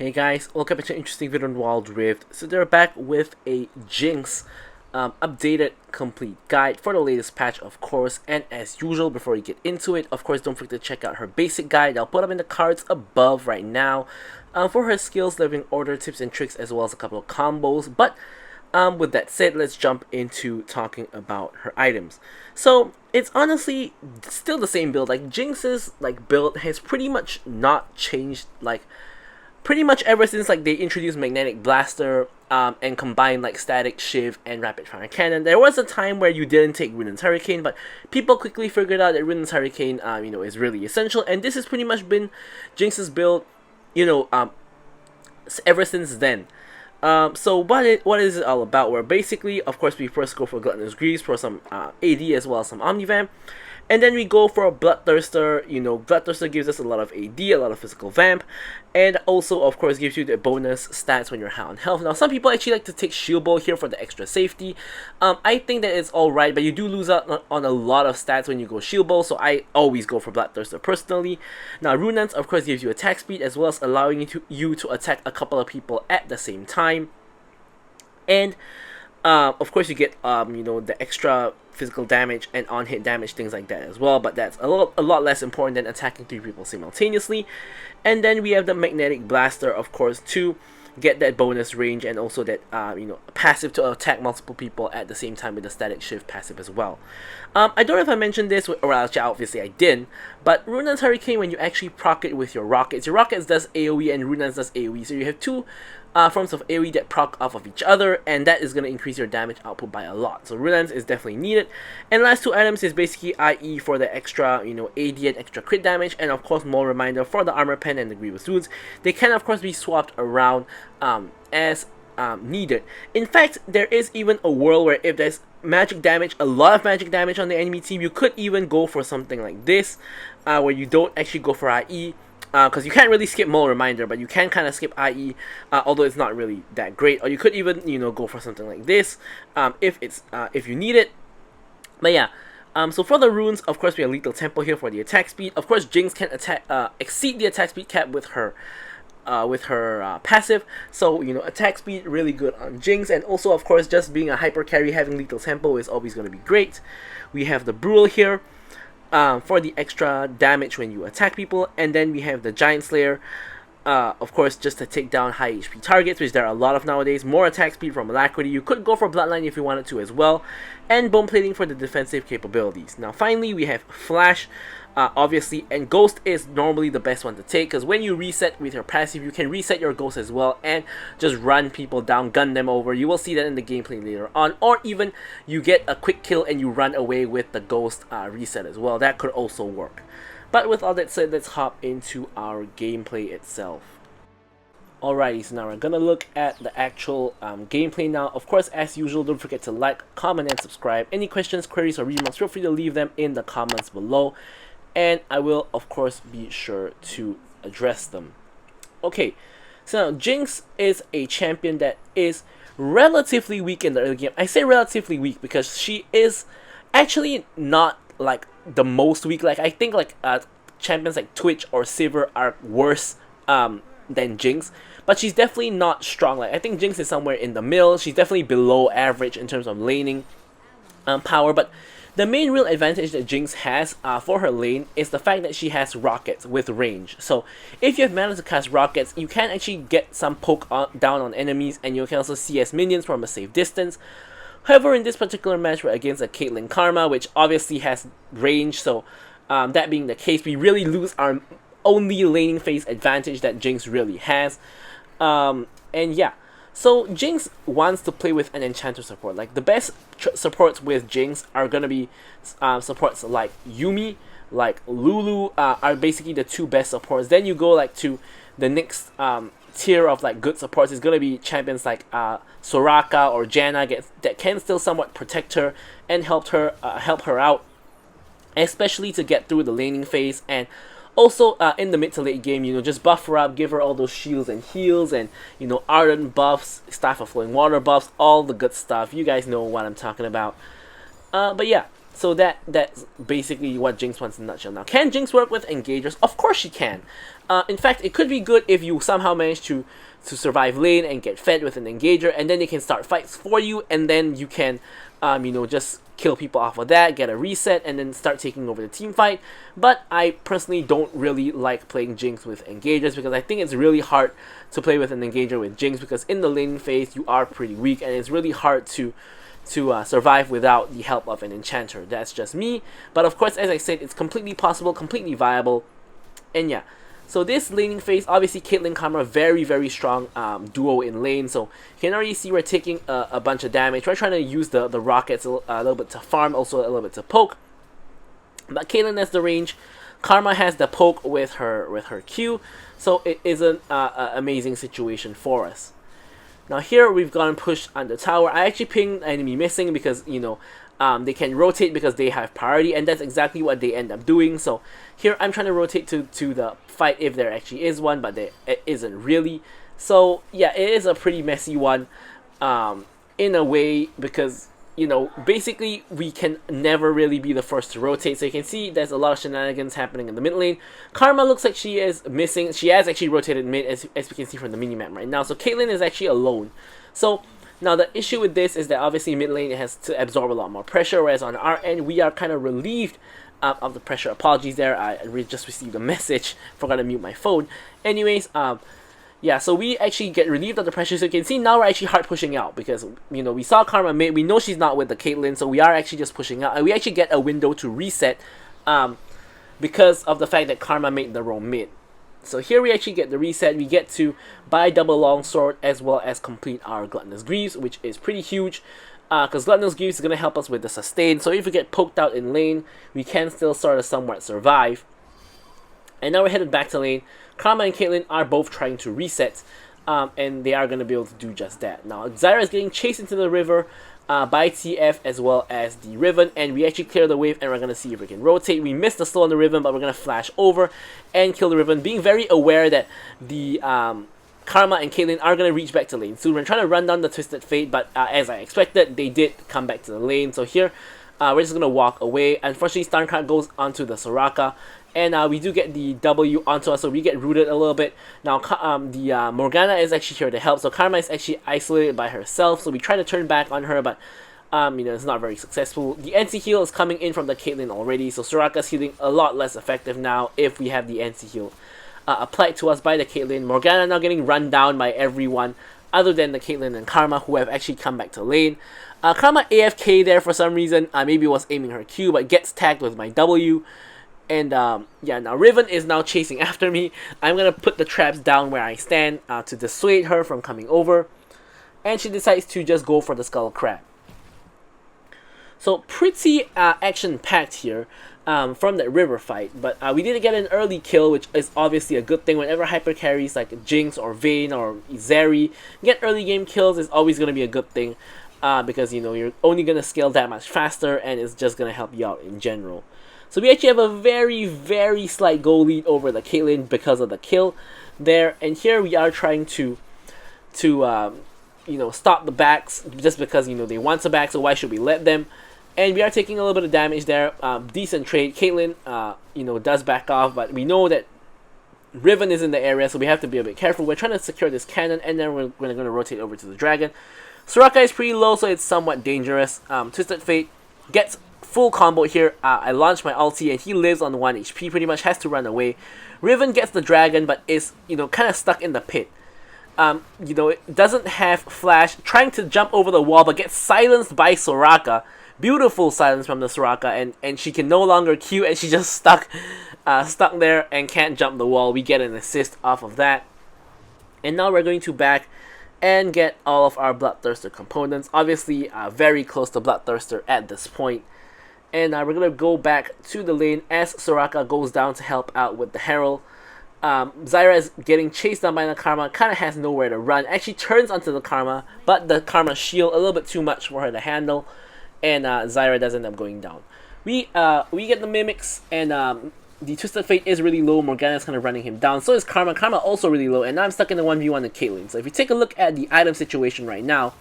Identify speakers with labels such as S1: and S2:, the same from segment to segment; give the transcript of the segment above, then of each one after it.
S1: Hey guys, welcome back to an interesting video on Wild Rift. So they're back with a Jinx updated complete guide for the latest patch, of course. And as usual, before we get into it, of course, don't forget to check out her basic guide. I'll put them in the cards above right now for her skills, living order, tips and tricks, as well as a couple of combos. But with that said, let's jump into talking about her items. So it's honestly still the same build. Like Jinx's build has pretty much not changed pretty much ever since they introduced Magnetic Blaster and combined Static Shiv and Rapid Fire Cannon. There was a time where you didn't take Runan's Hurricane, but people quickly figured out that Runan's Hurricane is really essential, and this has pretty much been Jinx's build ever since then. So what is it all about? Where basically, of course, we first go for Gluttonous Greaves for some AD as well as some Omnivamp. And then we go for a Bloodthirster. Bloodthirster gives us a lot of AD, a lot of physical vamp, and also, of course, gives you the bonus stats when you're high on health. Now, some people actually like to take Shield Bow here for the extra safety. I think that it's alright, but you do lose out on a lot of stats when you go Shield Bow, so I always go for Bloodthirster personally. Now, Runance, of course, gives you attack speed, as well as allowing you to attack a couple of people at the same time. And of course, you get the extra physical damage and on-hit damage, things like that as well, but that's a lot less important than attacking 3 people simultaneously. And then we have the Magnetic Blaster, of course, to get that bonus range, and also that passive to attack multiple people at the same time with the Static Shift passive as well. I don't know if I mentioned this, or obviously I didn't, but Runan's Hurricane, when you actually proc it with your rockets does AoE and Runan's does AoE, so you have two forms of AoE that proc off of each other, and that is going to increase your damage output by a lot. So Runan's is definitely needed. And last two items is basically IE for the extra AD and extra crit damage, and of course more reminder for the Armor Pen and the Grievous Wounds. They can of course be swapped around as needed. In fact, there is even a world where if there's magic damage, a lot of magic damage on the enemy team, you could even go for something like this, where you don't actually go for IE. Because you can't really skip Mole Reminder, but you can kind of skip IE, although it's not really that great. Or you could even, go for something like this, if you need it. But yeah, so for the runes, of course, we have Lethal Tempo here for the attack speed. Of course, Jinx can exceed the attack speed cap with her passive. So attack speed really good on Jinx, and also of course, just being a hyper carry, having Lethal Tempo is always going to be great. We have the Brule here. For the extra damage when you attack people, and then we have the Giant Slayer, of course, just to take down high HP targets, which there are a lot of nowadays. More attack speed from Alacrity. You could go for Bloodline if you wanted to as well, and Bone Plating for the defensive capabilities. Now finally we have Flash, obviously, and Ghost is normally the best one to take, because when you reset with your passive, you can reset your Ghost as well and just run people down, gun them over. You will see that in the gameplay later on, or even you get a quick kill and you run away with the Ghost reset as well. That could also work. But with all that said, let's hop into our gameplay itself. Alrighty, so now we're gonna look at the actual gameplay now. Of course, as usual, don't forget to like, comment, and subscribe. Any questions, queries, or remarks, feel free to leave them in the comments below, and I will, of course, be sure to address them. Okay, so now Jinx is a champion that is relatively weak in the early game. I say relatively weak because she is actually not the most weak. I think champions like Twitch or Sivir are worse than Jinx, but she's definitely not strong. I think Jinx is somewhere in the middle. She's definitely below average in terms of laning power, but the main real advantage that Jinx has for her lane is the fact that she has rockets with range. So if you have managed to cast rockets, you can actually get some poke down on enemies, and you can also CS minions from a safe distance. However, in this particular match, we're against a Caitlyn Karma, which obviously has range, so that being the case, we really lose our only laning phase advantage that Jinx really has. And yeah, so Jinx wants to play with an Enchanter support. The best supports with Jinx are going to be supports like Yuumi, like Lulu, are basically the two best supports. Then you go to the next tier of good supports is going to be champions like Soraka or Janna that can still somewhat protect her and help her out, especially to get through the laning phase. And also in the mid to late game, just buff her up, give her all those shields and heals, and ardent buffs, Staff of Flowing Water buffs, all the good stuff. You guys know what I'm talking about. But yeah, So that's basically what Jinx wants in a nutshell. Now, can Jinx work with engagers? Of course she can. In fact, it could be good if you somehow manage to survive lane and get fed with an engager, and then they can start fights for you, and then you can, you know, just kill people off of that, get a reset, and then start taking over the team fight. But I personally don't really like playing Jinx with engagers because I think it's really hard to play with an engager with Jinx because in the laning phase you are pretty weak, and it's really hard to survive without the help of an enchanter. That's just me, but of course, as I said, it's completely possible, completely viable, and yeah. So this laning phase, obviously Caitlyn Karma, very strong duo in lane, so you can already see we're taking a bunch of damage. We're trying to use the rockets a little bit to farm, also a little bit to poke, but Caitlyn has the range, Karma has the poke with her Q, so it is an amazing situation for us. Now here we've gone pushed on the tower. I actually pinged enemy missing because, you know, they can rotate because they have priority, and that's exactly what they end up doing. So here I'm trying to rotate to the fight if there actually is one, but there isn't really. So yeah, it is a pretty messy one in a way because, you know, basically we can never really be the first to rotate. So you can see there's a lot of shenanigans happening in the mid lane. Karma looks like she is missing. She has actually rotated mid, as we can see from the minimap right now. So Caitlyn is actually alone. So now the issue with this is that obviously mid lane has to absorb a lot more pressure, whereas on our end we are kind of relieved of the pressure. Apologies there, I just received a message, forgot to mute my phone. Anyways, yeah, so we actually get relieved of the pressure. So you can see now we're actually hard pushing out because, you know, we saw Karma mid, we know she's not with the Caitlyn, so we are actually just pushing out, and we actually get a window to reset because of the fact that Karma made the roam mid. So here we actually get the reset. We get to buy double longsword as well as complete our Gluttonous Greaves, which is pretty huge because Gluttonous Greaves is going to help us with the sustain. So if we get poked out in lane, we can still sort of somewhat survive. And now we're headed back to lane. Karma and Caitlyn are both trying to reset, and they are going to be able to do just that. Now, Zyra is getting chased into the river by TF as well as the Riven, and we actually clear the wave, and we're going to see if we can rotate. We missed the slow on the Riven, but we're going to flash over and kill the Riven, being very aware that the Karma and Caitlyn are going to reach back to lane soon. We're trying to run down the Twisted Fate, but as I expected, they did come back to the lane. So here, we're just going to walk away. Unfortunately, Starncard goes onto the Soraka, and we do get the W onto us, so we get rooted a little bit. Now, the Morgana is actually here to help, so Karma is actually isolated by herself, so we try to turn back on her, but you know, it's not very successful. The NC heal is coming in from the Caitlyn already, so Soraka's healing a lot less effective now if we have the NC heal applied to us by the Caitlyn. Morgana now getting run down by everyone other than the Caitlyn and Karma, who have actually come back to lane. Karma AFK there for some reason, maybe was aiming her Q, but gets tagged with my W. And yeah, now Riven is now chasing after me. I'm going to put the traps down where I stand to dissuade her from coming over. And she decides to just go for the Skull Crab. So pretty action-packed here from that river fight. But we did get an early kill, which is obviously a good thing. Whenever hyper carries like Jinx or Vayne or Zeri get early game kills, is always going to be a good thing. Because, you know, you're only going to scale that much faster, and it's just going to help you out in general. So we actually have a very slight goal lead over the Caitlyn because of the kill there. And here we are trying to you know, stop the backs just because, you know, they want the back, so why should we let them? And we are taking a little bit of damage there. Decent trade. Caitlyn, you know, does back off, but we know that Riven is in the area, so we have to be a bit careful. We're trying to secure this cannon, and then we're going to rotate over to the dragon. Soraka is pretty low, so it's somewhat dangerous. Twisted Fate gets full combo here. I launch my ulti, and he lives on 1 HP, pretty much has to run away. Riven gets the dragon, but is, you know, kind of stuck in the pit. You know, it doesn't have flash, trying to jump over the wall, but gets silenced by Soraka. Beautiful silence from the Soraka, and she can no longer Q, and she's just stuck there and can't jump the wall. We get an assist off of that. And now we're going to back and get all of our Bloodthirster components. Obviously, very close to Bloodthirster at this point. And we're going to go back to the lane as Soraka goes down to help out with the Herald. Zyra is getting chased down by the Karma, kind of has nowhere to run. Actually turns onto the Karma, but the Karma shield a little bit too much for her to handle. And Zyra does end up going down. We get the Mimics, and the Twisted Fate is really low. Morgana is kind of running him down. So is Karma. Karma also really low, and now I'm stuck in the 1v1 with Caitlyn. So if you take a look at the item situation right now,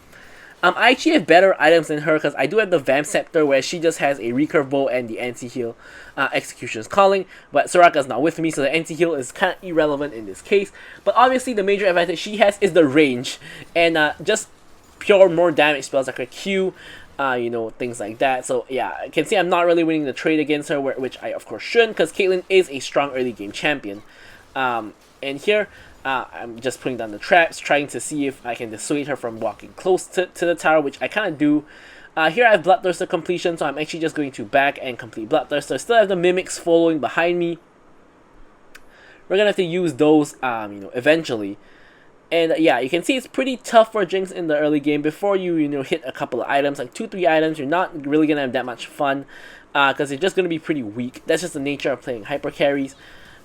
S1: I actually have better items than her because I do have the Vamp Scepter where she just has a recurve bow and the anti-heal Executioner's Calling, but Soraka's not with me, so the anti-heal is kind of irrelevant in this case. But obviously the major advantage she has is the range, and just pure more damage spells like her Q, you know, things like that. So yeah, you can see I'm not really winning the trade against her, which I of course shouldn't, because Caitlyn is a strong early game champion. And here, I'm just putting down the traps, trying to see if I can dissuade her from walking close to the tower, which I kind of do. Here I have Bloodthirster completion, so I'm actually just going to back and complete Bloodthirster. Still have the Mimics following behind me. We're going to have to use those, you know, eventually. And yeah, you can see it's pretty tough for Jinx in the early game. Before you know, hit a couple of items, like 2-3 items, you're not really going to have that much fun, because you're just going to be pretty weak. That's just the nature of playing hyper carries.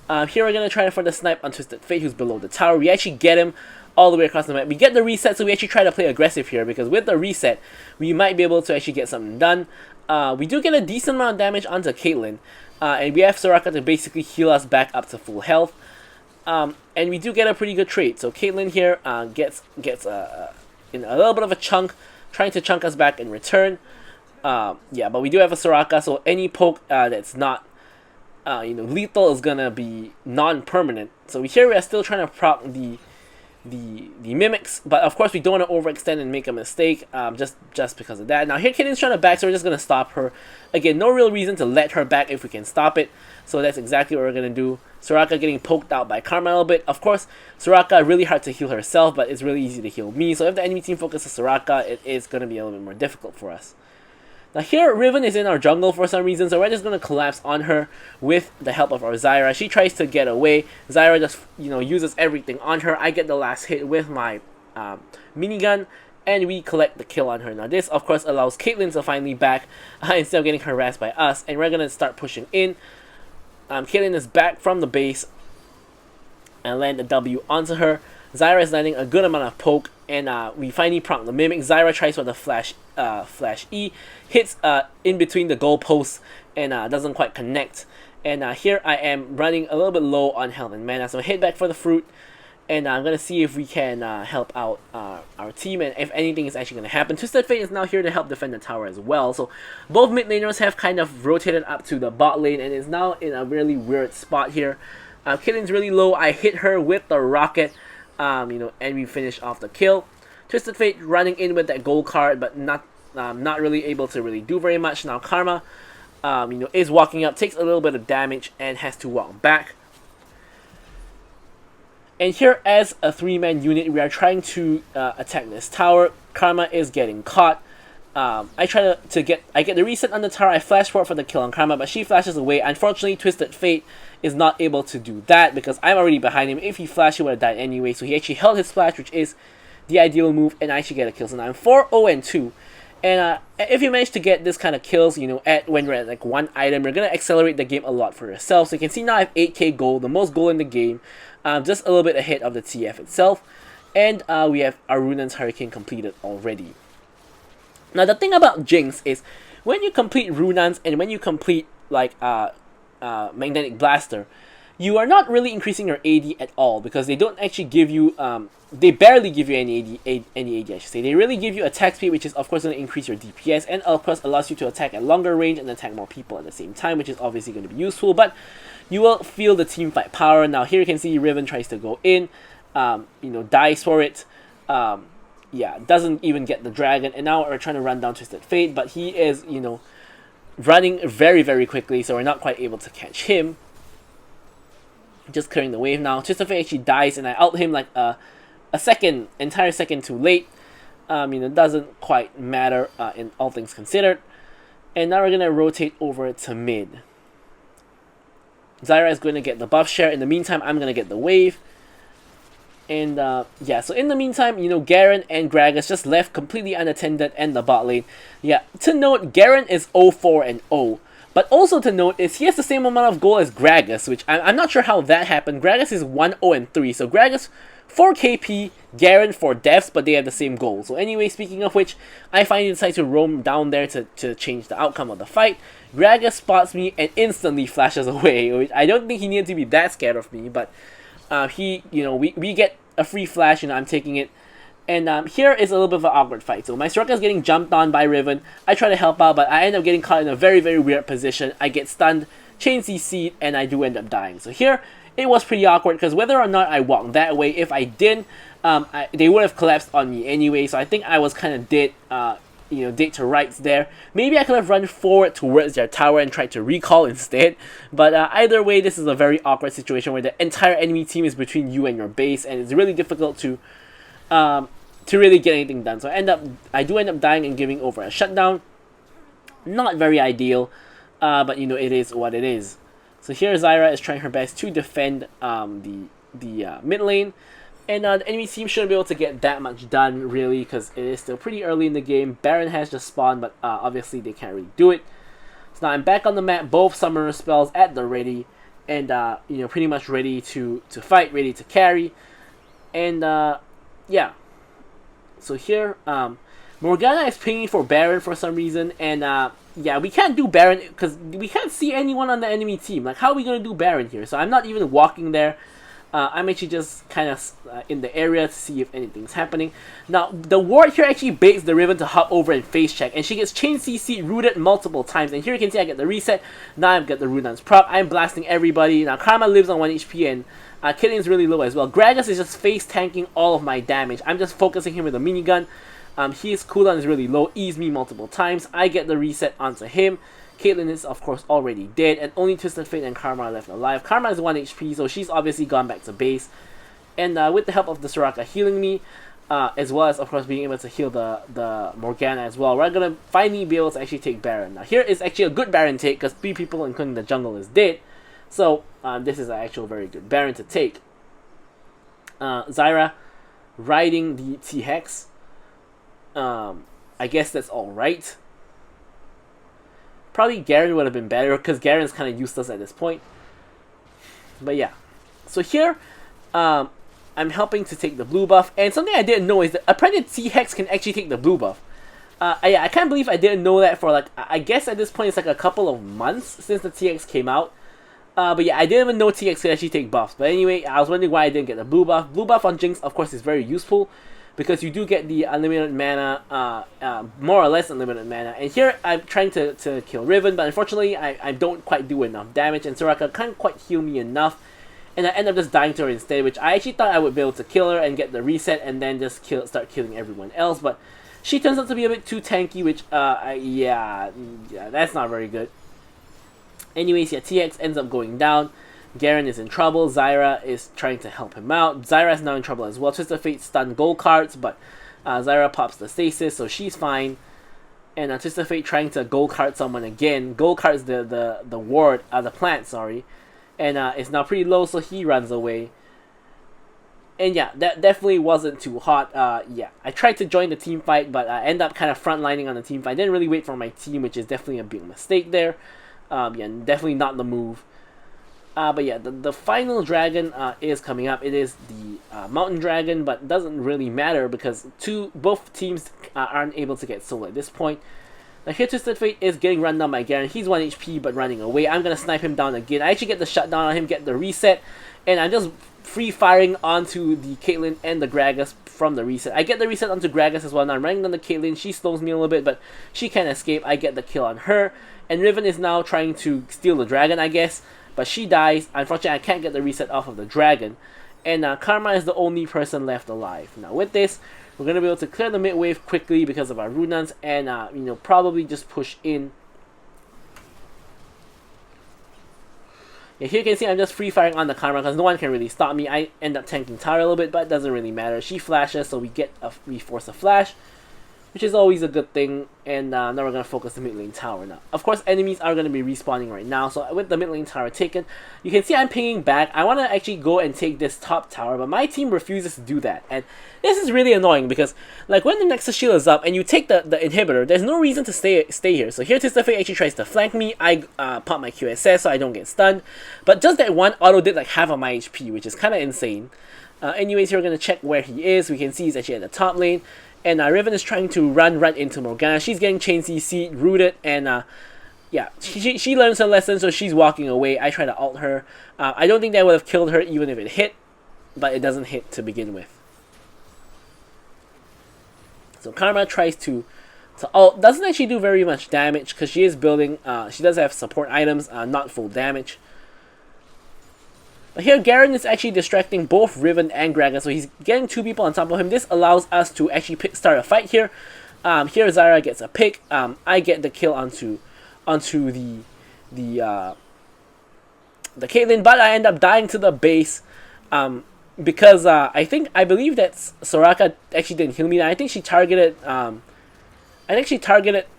S1: Here we're going to try for the snipe on Twisted Fate, who's below the tower. We actually get him all the way across the map. We get the reset, so we actually try to play aggressive here, because with the reset, we might be able to actually get something done. We do get a decent amount of damage onto Caitlyn, and we have Soraka to basically heal us back up to full health. And we do get a pretty good trade. So Caitlyn here gets in a little bit of a chunk, trying to chunk us back in return. Yeah, but we do have a Soraka, so any poke that's not you know, lethal is gonna be non-permanent. So here we are still trying to proc the mimics, but of course we don't want to overextend and make a mistake, just because of that. Now here Caitlyn's trying to back, so we're just gonna stop her. Again, no real reason to let her back if we can stop it. So that's exactly what we're gonna do. Soraka getting poked out by Karma a little bit. Of course, Soraka really hard to heal herself, but it's really easy to heal me. So if the enemy team focuses Soraka, it is gonna be a little bit more difficult for us. Now here, Riven is in our jungle for some reason, so we're just going to collapse on her with the help of our Zyra. She tries to get away. Zyra just, you know, uses everything on her. I get the last hit with my minigun, and we collect the kill on her. Now this, of course, allows Caitlyn to finally back instead of getting harassed by us, and we're going to start pushing in. Caitlyn is back from the base and land a W onto her. Zyra is landing a good amount of poke, and we finally proc the Mimic. Zyra tries for the flash E, hits in between the goalposts, and doesn't quite connect. And here I am running a little bit low on health and mana, so I hit back for the fruit, and I'm going to see if we can help out our team, and if anything is actually going to happen. Twisted Fate is now here to help defend the tower as well, so both mid laners have kind of rotated up to the bot lane, and is now in a really weird spot here. Caitlyn's really low. I hit her with the rocket, you know, and we finish off the kill. Twisted Fate running in with that gold card, but not really able to really do very much. Now Karma, you know, is walking up, takes a little bit of damage, and has to walk back. And here, as a 3-man unit, we are trying to attack this tower. Karma is getting caught. I get the reset on the tower. I flash forward for the kill on Karma, but she flashes away. Unfortunately, Twisted Fate is not able to do that because I'm already behind him. If he flashed, he would have died anyway. So he actually held his flash, which is the ideal move, and I actually get a kill. So now I'm 4-0-2. And if you manage to get this kind of kills, you know, when we're at like one item, you're going to accelerate the game a lot for yourself. So you can see now I have 8k gold, the most gold in the game, just a little bit ahead of the TF itself. And we have our Runan's Hurricane completed already. Now the thing about Jinx is, when you complete Runan's and when you complete like Magnetic Blaster, you are not really increasing your AD at all, because they don't actually give you, they barely give you any AD, I should say. They really give you attack speed, which is of course going to increase your DPS, and of course allows you to attack at longer range and attack more people at the same time, which is obviously going to be useful, but you will feel the team fight power. Now here you can see Riven tries to go in, you know, dies for it, yeah, doesn't even get the dragon, and now we're trying to run down Twisted Fate, but he is, you know, running very, very quickly, so we're not quite able to catch him. Just clearing the wave now. Twisted Fate actually dies, and I ult him like a entire second too late. You know, doesn't quite matter in all things considered. And now we're gonna rotate over to mid. Zyra is going to get the buff share. In the meantime, I'm gonna get the wave. And yeah, so in the meantime, you know, Garen and Gragas just left completely unattended and the bot lane. Yeah, to note, Garen is 0-4-0. But also to note is he has the same amount of gold as Gragas, which I'm not sure how that happened. Gragas is 1-0-3, so Gragas 4 KP, Garen 4 deaths, but they have the same goal. So anyway, speaking of which, I finally decide to roam down there to change the outcome of the fight. Gragas spots me and instantly flashes away, which I don't think he needed to be that scared of me, but he, you know, we get a free flash, and I'm taking it, And here is a little bit of an awkward fight. So my Soraka is getting jumped on by Riven. I try to help out, but I end up getting caught in a very, very weird position. I get stunned, chain CC'd, and I do end up dying. So here, it was pretty awkward, because whether or not I walked that way, if I didn't, they would have collapsed on me anyway. So I think I was kind of dead, dead to rights there. Maybe I could have run forward towards their tower and tried to recall instead. But either way, this is a very awkward situation where the entire enemy team is between you and your base, and it's really difficult to really get anything done. So I do end up dying and giving over a shutdown. Not very ideal, but it is what it is. So here Zyra is trying her best to defend the mid lane, and the enemy team shouldn't be able to get that much done really, because it is still pretty early in the game. Baron has just spawned, but obviously they can't really do it. So now I'm back on the map, both summoner spells at the ready, and pretty much ready to fight, ready to carry, and yeah. So here, Morgana is pinging for Baron for some reason, and yeah, we can't do Baron because we can't see anyone on the enemy team. Like, how are we gonna do Baron here? So I'm not even walking there. I'm actually just kind of in the area to see if anything's happening. Now, the ward here actually baits the Riven to hop over and face check, and she gets chain CC rooted multiple times. And here you can see I get the reset. Now I've got the Runan's prop. I'm blasting everybody. Now Karma lives on 1 HP, and Killian's really low as well. Gragas is just face tanking all of my damage. I'm just focusing him with a minigun. His cooldown is really low, eased me multiple times. I get the reset onto him. Caitlyn is of course already dead, and only Twisted Fate and Karma are left alive. Karma is 1 HP, so she's obviously gone back to base. And with the help of the Soraka healing me, as well as of course being able to heal the Morgana as well, we're gonna finally be able to actually take Baron. Now here is actually a good Baron take, because 3 people including the jungle is dead. So this is an actual very good Baron to take. Zyra riding the T-Hex. I guess that's alright. Probably Garen would have been better, because Garen's kind of useless at this point. But yeah. So here, I'm helping to take the blue buff. And something I didn't know is that apparently T-Hex can actually take the blue buff. Yeah, I can't believe I didn't know that for like, I guess at this point it's like a couple of months since the TX came out. But yeah, I didn't even know TX could actually take buffs. But anyway, I was wondering why I didn't get the blue buff. Blue buff on Jinx, of course, is very useful, because you do get the unlimited mana, more or less unlimited mana. And here, I'm trying to kill Riven, but unfortunately, I don't quite do enough damage, and Soraka can't quite heal me enough. And I end up just dying to her instead, which I actually thought I would be able to kill her and get the reset, and then just start killing everyone else. But she turns out to be a bit too tanky, which, yeah, that's not very good. Anyways, yeah, TX ends up going down. Garen is in trouble. Zyra is trying to help him out. Zyra is now in trouble as well. Twisted Fate stunned gold cards, but Zyra pops the stasis, so she's fine. And Twisted Fate trying to gold card someone again. Gold cards the ward, the plant, sorry. And it's now pretty low, so he runs away. And yeah, that definitely wasn't too hot. Yeah, I tried to join the team fight, but I end up kind of frontlining on the team fight. I didn't really wait for my team, which is definitely a big mistake there. Yeah, definitely not the move. But yeah, the final dragon is coming up. It is the mountain dragon, but it doesn't really matter because both teams aren't able to get soul at this point. Now here Twisted Fate is getting run down by Garen. He's 1 HP but running away. I'm gonna snipe him down again. I actually get the shutdown on him, get the reset, and I'm just free firing onto the Caitlyn and the Gragas from the reset. I get the reset onto Gragas as well. Now I'm running down the Caitlyn. She slows me a little bit, but she can't escape. I get the kill on her, and Riven is now trying to steal the dragon, I guess. But she dies. Unfortunately, I can't get the reset off of the dragon. And Karma is the only person left alive. Now with this, we're going to be able to clear the mid wave quickly because of our Runans. And, probably just push in. Yeah, here you can see I'm just free firing on the Karma because no one can really stop me. I end up tanking Tara a little bit, but it doesn't really matter. She flashes, so we force a flash, which is always a good thing. And now we're going to focus the mid lane tower now. Of course, enemies are going to be respawning right now. So with the mid lane tower taken, you can see I'm pinging back. I want to actually go and take this top tower, but my team refuses to do that. And this is really annoying because like when the Nexus shield is up and you take the inhibitor, there's no reason to stay here. So here Twisted Fate actually tries to flank me. I pop my QSS so I don't get stunned. But just that one auto did like half of my HP, which is kind of insane. Anyways, here we're going to check where he is. We can see he's actually at the top lane. And Riven is trying to run right into Morgana. She's getting chain CC, rooted, and yeah, she learns her lesson, so she's walking away. I try to ult her. I don't think that would have killed her even if it hit, but it doesn't hit to begin with. So Karma tries to ult. Doesn't actually do very much damage because she is building. She does have support items, not full damage. But here Garen is actually distracting both Riven and Gragas, so he's getting 2 people on top of him. This allows us to actually start a fight here. Here Zyra gets a pick. I get the kill onto the Caitlyn, but I end up dying to the base because I believe that Soraka actually didn't heal me. I think she targeted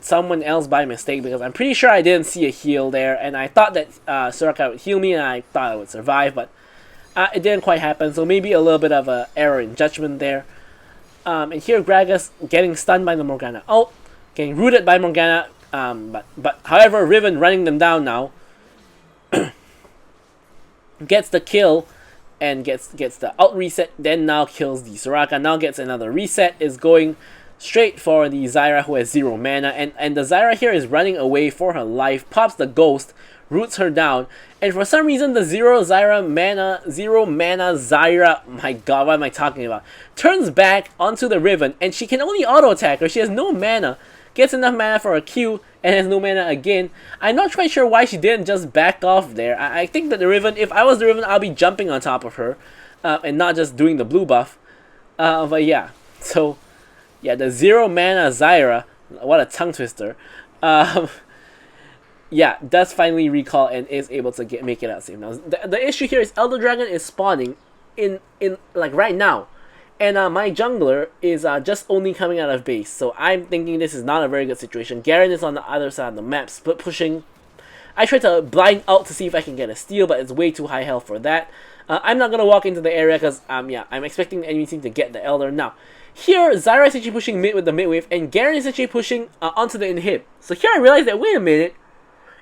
S1: someone else by mistake because I'm pretty sure I didn't see a heal there, and I thought that Soraka would heal me and I thought I would survive, but it didn't quite happen, so maybe a little bit of an error in judgment there. And here Gragas getting stunned by the Morgana ult, getting rooted by Morgana, but however Riven running them down now gets the kill and gets the ult reset, then now kills the Soraka, now gets another reset, is going straight for the Zyra who has 0 mana, and the Zyra here is running away for her life, pops the ghost, roots her down, and for some reason the 0 mana Zyra, my god, what am I talking about, turns back onto the Riven, and she can only auto attack her. She has no mana, gets enough mana for a Q, and has no mana again. I'm not quite sure why she didn't just back off there. I think that the Riven, if I was the Riven, I'll be jumping on top of her, and not just doing the blue buff. But yeah, so yeah, the 0 mana Zyra, what a tongue twister, yeah, does finally recall and is able to make it out safe. Now, the issue here is Elder Dragon is spawning in like right now, and my jungler is just only coming out of base, so I'm thinking this is not a very good situation. Garen is on the other side of the map, split pushing. I tried to blind out to see if I can get a steal, but it's way too high health for that. I'm not gonna walk into the area because yeah, I'm expecting the enemy team to get the Elder. Now, here Zyra is actually pushing mid with the mid wave, and Garen is actually pushing onto the inhib. So here I realized that, wait a minute,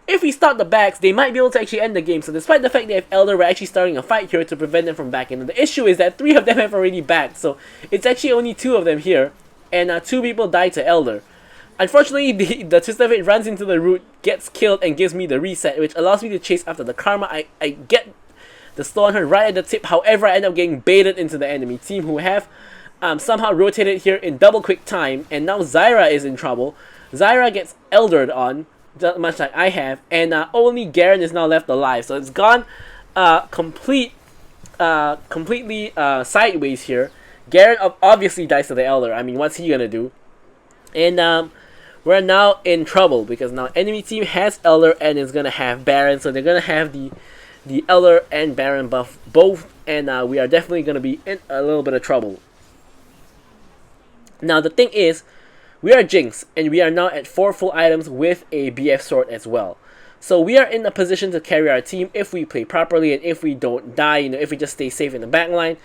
S1: if we start the backs, they might be able to actually end the game. So despite the fact they have Elder, we're actually starting a fight here to prevent them from backing. And the issue is that 3 of them have already backed, so it's actually only 2 of them here, and 2 people died to Elder. Unfortunately, the Twisted Fate runs into the root, gets killed, and gives me the reset, which allows me to chase after the Karma. I get the slow on her right at the tip, however I end up getting baited into the enemy team, who have somehow rotated here in double quick time, and now Zyra is in trouble. Zyra gets Eldered on, just much like I have, and only Garen is now left alive. So it's gone completely sideways here. Garen obviously dies to the Elder. I mean, what's he gonna do? And we're now in trouble because now enemy team has Elder and is gonna have Baron, so they're gonna have the Elder and Baron buff both, and we are definitely gonna be in a little bit of trouble. Now the thing is, we are Jinx, and we are now at 4 full items with a BF sword as well. So we are in a position to carry our team if we play properly, and if we don't die, you know, if we just stay safe in the backline,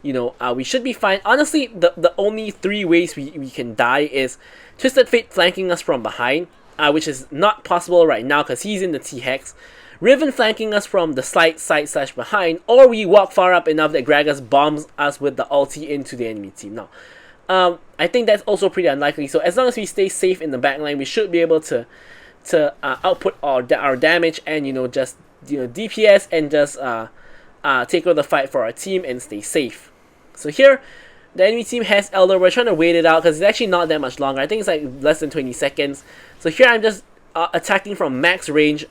S1: you know, we should be fine. Honestly, the only 3 ways we can die is Twisted Fate flanking us from behind, which is not possible right now because he's in the T-Hex. Riven flanking us from the side / behind, or we walk far up enough that Gragas bombs us with the ulti into the enemy team. Now, I think that's also pretty unlikely. So as long as we stay safe in the backline, we should be able to output our damage and, you know, just, you know, DPS and just take over the fight for our team and stay safe. So here, the enemy team has Elder. We're trying to wait it out because it's actually not that much longer. I think it's like less than 20 seconds. So here I'm just attacking from max range,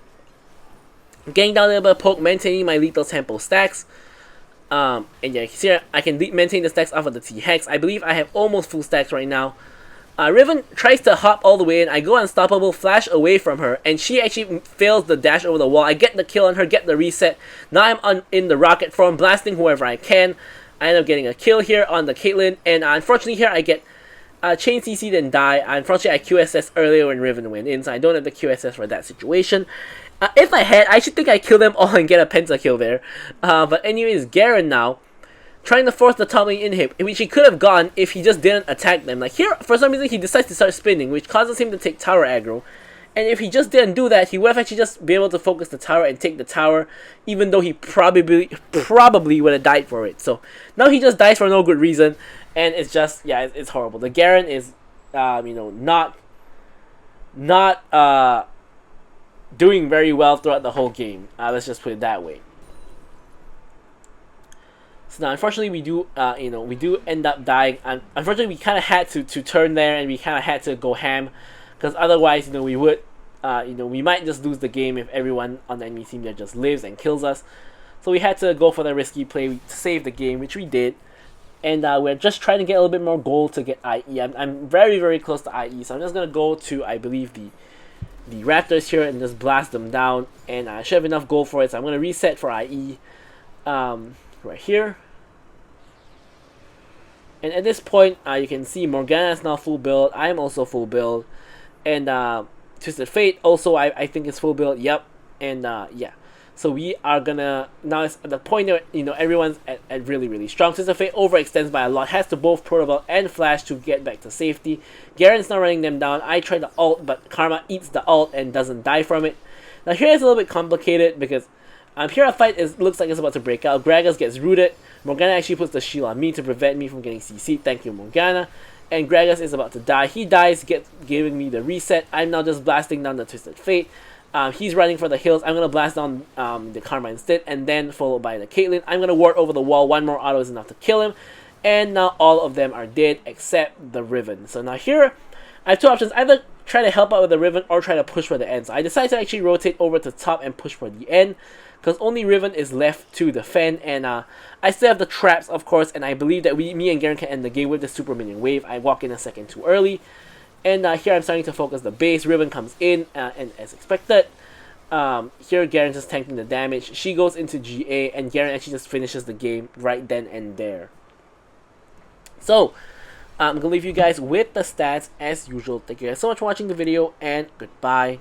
S1: getting down a little bit of poke, maintaining my lethal tempo stacks. And yeah, here I can maintain the stacks off of the T-Hex. I believe I have almost full stacks right now. Riven tries to hop all the way in. I go unstoppable, flash away from her, and she actually fails the dash over the wall. I get the kill on her, get the reset. Now I'm in the rocket form, blasting whoever I can. I end up getting a kill here on the Caitlyn, and unfortunately here I get chain CC'd and die. Unfortunately I QSS earlier when Riven went in, so I don't have the QSS for that situation. If I had, I should think I kill them all and get a pentakill there. But anyways, Garen now trying to force the top lane inhib, which he could have gone if he just didn't attack them. Like here, for some reason, he decides to start spinning, which causes him to take tower aggro. And if he just didn't do that, he would have actually just been able to focus the tower and take the tower, even though he probably would have died for it. So now he just dies for no good reason, and it's just, yeah, it's horrible. The Garen is, you know, not doing very well throughout the whole game. Let's just put it that way. So now, unfortunately, we do, we do end up dying. And unfortunately, we kind of had to turn there, and we kind of had to go ham, because otherwise, we would, we might just lose the game if everyone on the enemy team there just lives and kills us. So we had to go for the risky play to save the game, which we did. And we're just trying to get a little bit more gold to get IE. I'm very, very close to IE, so I'm just gonna go to, I believe, the Raptors here and just blast them down. And I should have enough gold for it, so I'm gonna reset for IE. Right here. And at this point, you can see Morgana is now full build. I am also full build. And Twisted Fate also, I think, is full build. Yep. And yeah. So we are gonna, now it's at the point where, everyone's at really, really strong. Twisted Fate overextends by a lot. Has to both Protoball and Flash to get back to safety. Garen's now running them down. I try the ult, but Karma eats the ult and doesn't die from it. Now here it's a little bit complicated because here a fight looks like it's about to break out. Gragas gets rooted. Morgana actually puts the shield on me to prevent me from getting CC'd. Thank you, Morgana. And Gragas is about to die. He dies, giving me the reset. I'm now just blasting down the Twisted Fate. He's running for the hills. I'm going to blast down the Karma instead, and then followed by the Caitlyn. I'm going to ward over the wall. One more auto is enough to kill him. And now all of them are dead except the Riven. So now here, I have two options. Either try to help out with the Riven or try to push for the end. So I decided to actually rotate over to top and push for the end, because only Riven is left to defend, and I still have the traps, of course, and I believe that me and Garen can end the game with the super minion wave. I walk in a second too early, and here I'm starting to focus the base. Riven comes in, and as expected, here Garen's just tanking the damage. She goes into GA, and Garen actually just finishes the game right then and there. So, I'm going to leave you guys with the stats as usual. Thank you guys so much for watching the video, and goodbye.